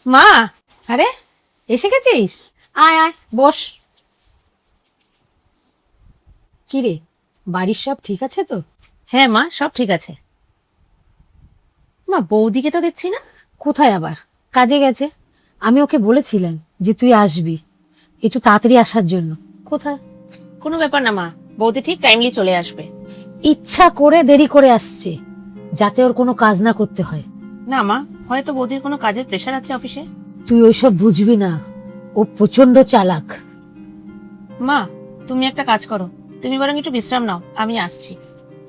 মা, আরে এসে গেছিস? আয় আয় বস। কি রে, বাড়ির সব ঠিক আছে তো? হ্যাঁ মা, সব ঠিক আছে। মা, বৌদিকে তো দেখছি না। কোথায় আবার, কাজে গেছে। আমি ওকে বলেছিলাম যে তুই আসবি, একটু তাড়াতাড়ি আসার জন্য। কোথায়? কোনো ব্যাপার না মা, বৌদি ঠিক টাইমলি চলে আসবে। ইচ্ছা করে দেরি করে আসছে, যাতে ওর কোনো কাজ না করতে হয়। না মা, হয়তো বৌদির কোনো কাজের প্রেশার আছে অফিসে। তুই ওইসব বুঝবি না, ও প্রচন্ড চালাক। মা, তুমি একটা কাজ করো, তুমি বরং একটু বিশ্রাম নাও, আমি আসছি।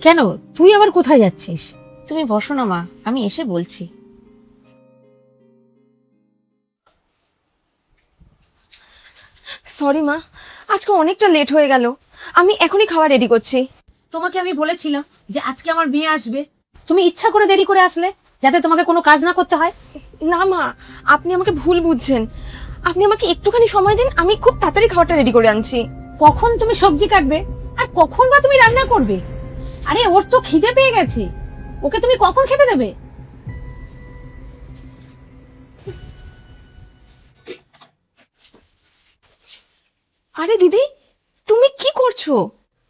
কেন, তুই আবার কোথায় যাচ্ছিস? তুমি বসো না মা, আমি এসে বলছি। সরি মা, আজকে অনেকটা লেট হয়ে গেল। আমি এখনই খাওয়া রেডি করছি। তোমাকে আমি বলেছিলাম যে আজকে আমার বিয়ে আসবে, তুমি ইচ্ছা করে দেরি করে আসলে যাতে তোমাকে কোনো কাজ না করতে হয়। না মা, আপনি আমাকে ভুল বুঝছেন। আপনি আমাকে একটুখানি সময় দিন, আমি খুব তাড়াতাড়ি খাওয়াটা রেডি করে আনছি। কখন তুমি সবজি কাটবে আর কখন বা তুমি রান্না করবে? আরে ওর তো খিদে পেয়ে গেছে, ওকে তুমি কখন খেতে দেবে? আরে দিদি, তুমি কি করছো?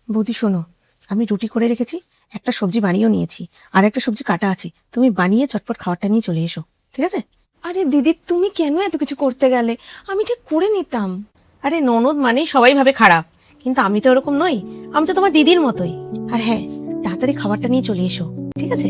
বৌদি শোনো, আমি রুটি করে রেখেছি, একটা সবজি বানিয়েও নিয়েছি, আর একটা সবজি কাটা আছে, তুমি বানিয়ে চটপট খাবারটা নিয়ে চলে এসো, ঠিক আছে? আরে দিদি, তুমি কেন এত কিছু করতে গেলে? আমি ঠিক করে নিতাম। আরে ননদ মানে সবাই ভাবে খারাপ, কিন্তু আমি তো ওরকম নই, আমি তো তোমার দিদির মতোই। আর হ্যাঁ, তাড়াতাড়ি খাবারটা নিয়ে চলে এসো, ঠিক আছে?